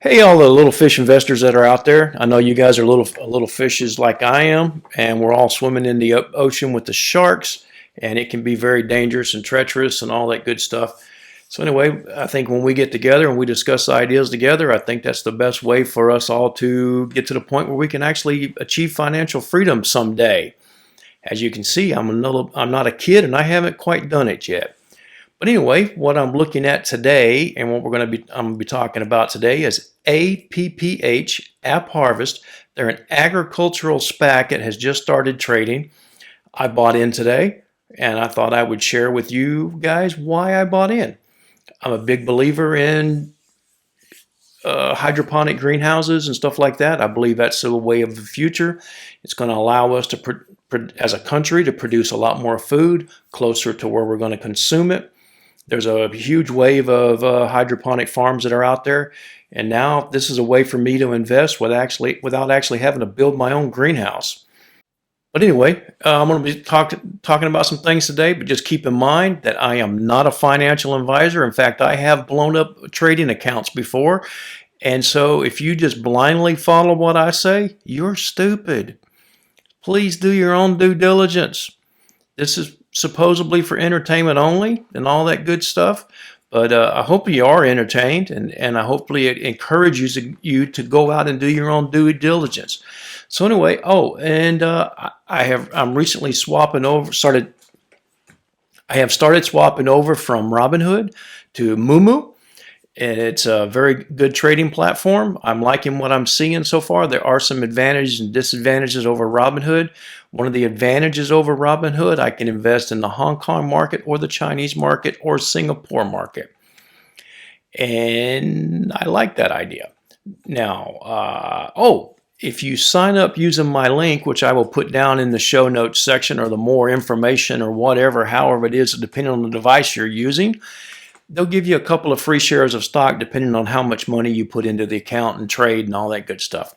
Hey, all the little fish investors that are out there. I know you guys are little fishes like I am, and we're all swimming in the ocean with the sharks, and it can be very dangerous and treacherous and all that good stuff. So anyway, I think when we get together and we discuss ideas together, I think that's the best way for us all to get to the point where we can actually achieve financial freedom someday. As you can see, I'm not a kid, and I haven't quite done it yet. But anyway, what I'm looking at today and what I'm going to be talking about today is APPH, AppHarvest. They're an agricultural SPAC that has just started trading. I bought in today, and I thought I would share with you guys why I bought in. I'm a big believer in hydroponic greenhouses and stuff like that. I believe that's the way of the future. It's going to allow us to, as a country, to produce a lot more food closer to where we're going to consume it. There's a huge wave of hydroponic farms that are out there, and now this is a way for me to invest without actually having to build my own greenhouse. But anyway, I'm going to be talking about some things today, but just keep in mind that I am not a financial advisor. In fact, I have blown up trading accounts before, and so if you just blindly follow what I say, you're stupid. Please do your own due diligence. This is supposedly for entertainment only and all that good stuff. But I hope you are entertained, and I hopefully it encourages you to go out and do your own due diligence. So anyway, I'm recently I have started swapping over from Robinhood to Moomoo, and it's a very good trading platform. I'm liking what I'm seeing so far. There are some advantages and disadvantages over Robinhood. One of the advantages over Robinhood, I can invest in the Hong Kong market or the Chinese market or Singapore market. And I like that idea. Now, if you sign up using my link, which I will put down in the show notes section, or the more information or whatever, however it is, depending on the device you're using, they'll give you a couple of free shares of stock depending on how much money you put into the account and trade and all that good stuff.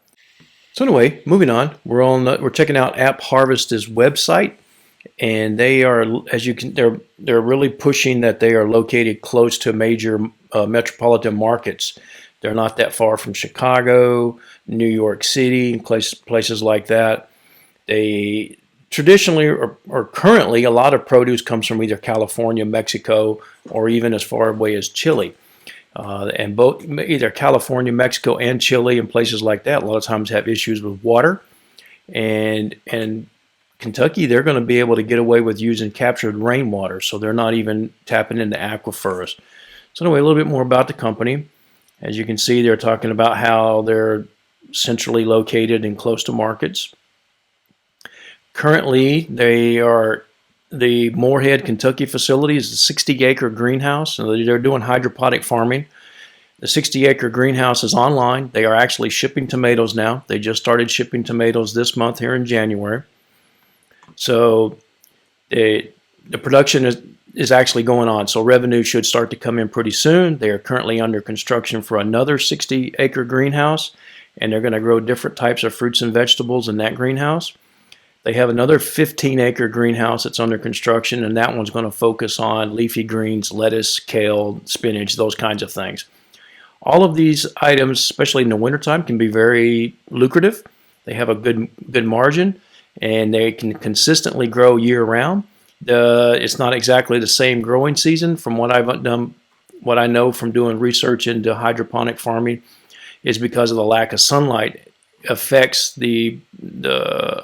So anyway, moving on, we're checking out AppHarvest's website, and they're really pushing that they are located close to major metropolitan markets. They're not that far from Chicago, New York City, places like that. They traditionally or currently, a lot of produce comes from either California, Mexico, or even as far away as Chile. And both either California, Mexico, and Chile and places like that a lot of times have issues with water. And Kentucky, they're going to be able to get away with using captured rainwater, so they're not even tapping into aquifers. So anyway, a little bit more about the company. As you can see, they're talking about how they're centrally located and close to markets. Currently, the Moorhead, Kentucky facility is a 60-acre greenhouse, and they're doing hydroponic farming. The 60-acre greenhouse is online. They are actually shipping tomatoes now. They just started shipping tomatoes this month here in January. So the production is actually going on. So revenue should start to come in pretty soon. They are currently under construction for another 60-acre greenhouse, and they're going to grow different types of fruits and vegetables in that greenhouse. They have another 15-acre greenhouse that's under construction, and that one's going to focus on leafy greens, lettuce, kale, spinach, those kinds of things. All of these items, especially in the wintertime, can be very lucrative. They have a good margin, and they can consistently grow year-round. It's not exactly the same growing season. From what I've done, what I know from doing research into hydroponic farming, is because of the lack of sunlight affects the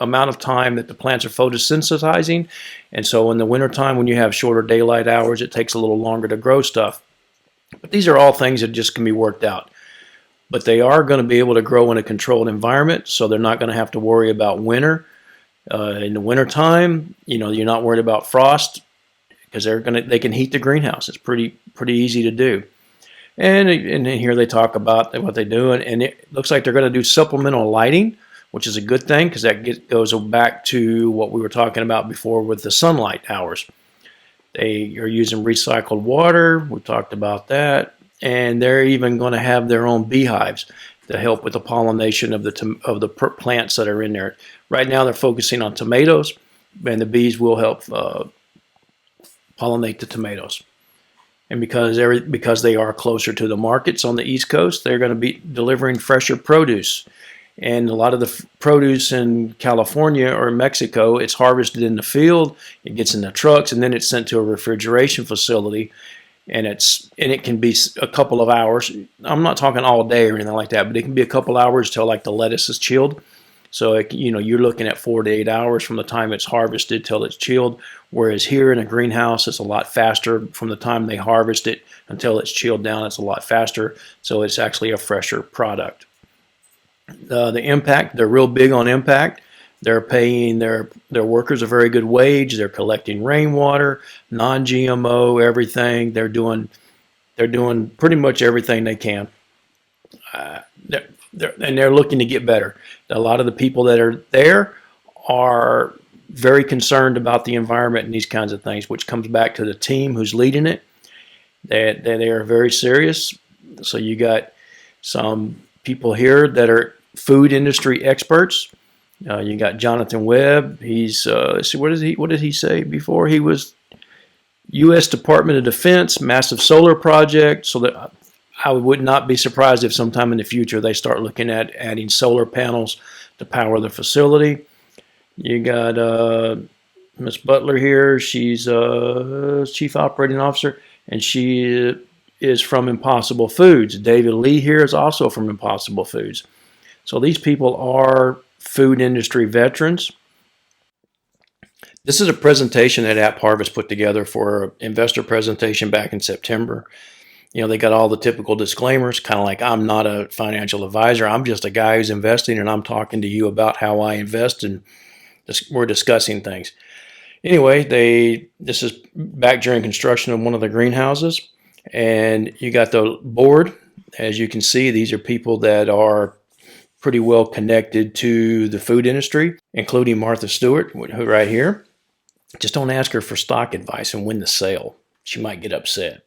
amount of time that the plants are photosynthesizing. And so in the wintertime, when you have shorter daylight hours, it takes a little longer to grow stuff. But these are all things that just can be worked out. But they are going to be able to grow in a controlled environment, so they're not going to have to worry about winter. In the wintertime, you're not worried about frost because they can heat the greenhouse. It's pretty easy to do. And here they talk about what they're doing, and it looks like they're going to do supplemental lighting, which is a good thing because that goes back to what we were talking about before with the sunlight hours. They are using recycled water. We talked about that, and they're even going to have their own beehives to help with the pollination of the plants that are in there. Right now, they're focusing on tomatoes, and the bees will help pollinate the tomatoes. And because they are closer to the markets on the East Coast, they're going to be delivering fresher produce. And a lot of the produce in California or Mexico, it's harvested in the field, it gets in the trucks, and then it's sent to a refrigeration facility. And it can be a couple of hours. I'm not talking all day or anything like that, but it can be a couple hours till like the lettuce is chilled. So you're looking at 4 to 8 hours from the time it's harvested till it's chilled. Whereas here in a greenhouse, it's a lot faster from the time they harvest it until it's chilled down. It's a lot faster, so it's actually a fresher product. The impact, they're real big on impact. They're paying their workers a very good wage. They're collecting rainwater, non-GMO, everything. They're doing pretty much everything they can. They're looking to get better. A lot of the people that are there are very concerned about the environment and these kinds of things, which comes back to the team who's leading it. They are very serious. So you got some people here that are food industry experts. You got Jonathan Webb. He's let's see, what did he say before? He was U.S. Department of Defense, massive solar project. So that I would not be surprised if sometime in the future they start looking at adding solar panels to power the facility. You got Miss Butler here. She's Chief Operating Officer, and she is from Impossible Foods. David Lee here is also from Impossible Foods. So these people are food industry veterans. This is a presentation that AppHarvest put together for an investor presentation back in September. They got all the typical disclaimers, kind of like I'm not a financial advisor. I'm just a guy who's investing, and I'm talking to you about how I invest, and we're discussing things. Anyway, this is back during construction of one of the greenhouses, and you got the board. As you can see, these are people that are pretty well connected to the food industry, including Martha Stewart, who right here. Just don't ask her for stock advice and win the sale. She might get upset.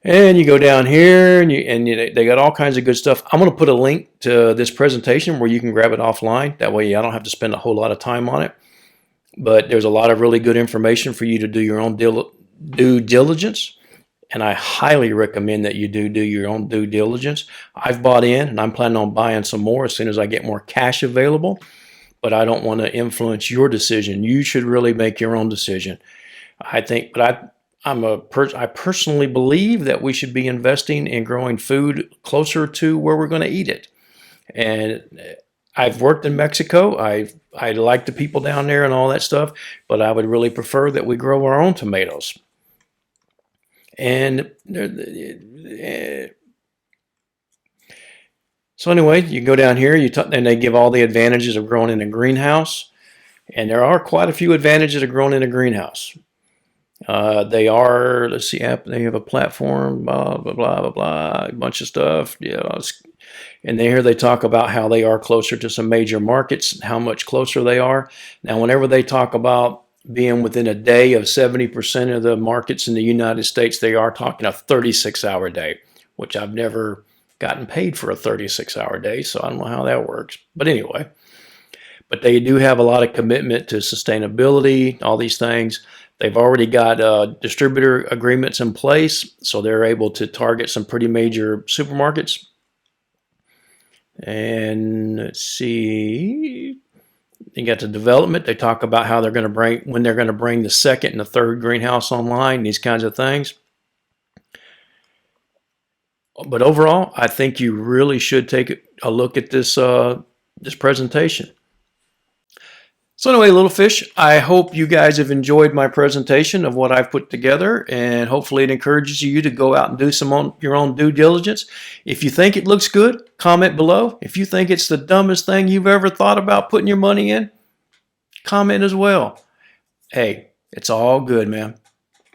And you go down here, and they got all kinds of good stuff. I'm going to put a link to this presentation where you can grab it offline. That way I don't have to spend a whole lot of time on it. But there's a lot of really good information for you to do your own due diligence. And I highly recommend that you do your own due diligence. I've bought in, and I'm planning on buying some more as soon as I get more cash available. But I don't want to influence your decision. You should really make your own decision. I personally believe that we should be investing in growing food closer to where we're going to eat it. And I've worked in Mexico. I like the people down there and all that stuff, but I would really prefer that we grow our own tomatoes. And so anyway, you go down here, and they give all the advantages of growing in a greenhouse. And there are quite a few advantages of growing in a greenhouse. They have a platform, blah, blah, blah, blah, blah, a bunch of stuff. And here they talk about how they are closer to some major markets, how much closer they are. Now, whenever they talk about being within a day of 70% of the markets in the United States, they are talking a 36-hour day, which I've never gotten paid for a 36-hour day, so I don't know how that works. But anyway, but they do have a lot of commitment to sustainability, all these things. They've already got distributor agreements in place, so they're able to target some pretty major supermarkets. And let's see, you got the development. They talk about how when they're going to bring the second and the third greenhouse online, these kinds of things. But overall, I think you really should take a look at this presentation. So anyway, little fish, I hope you guys have enjoyed my presentation of what I've put together, and hopefully it encourages you to go out and do your own due diligence. If you think it looks good, comment below. If you think it's the dumbest thing you've ever thought about putting your money in, comment as well. Hey, it's all good, man.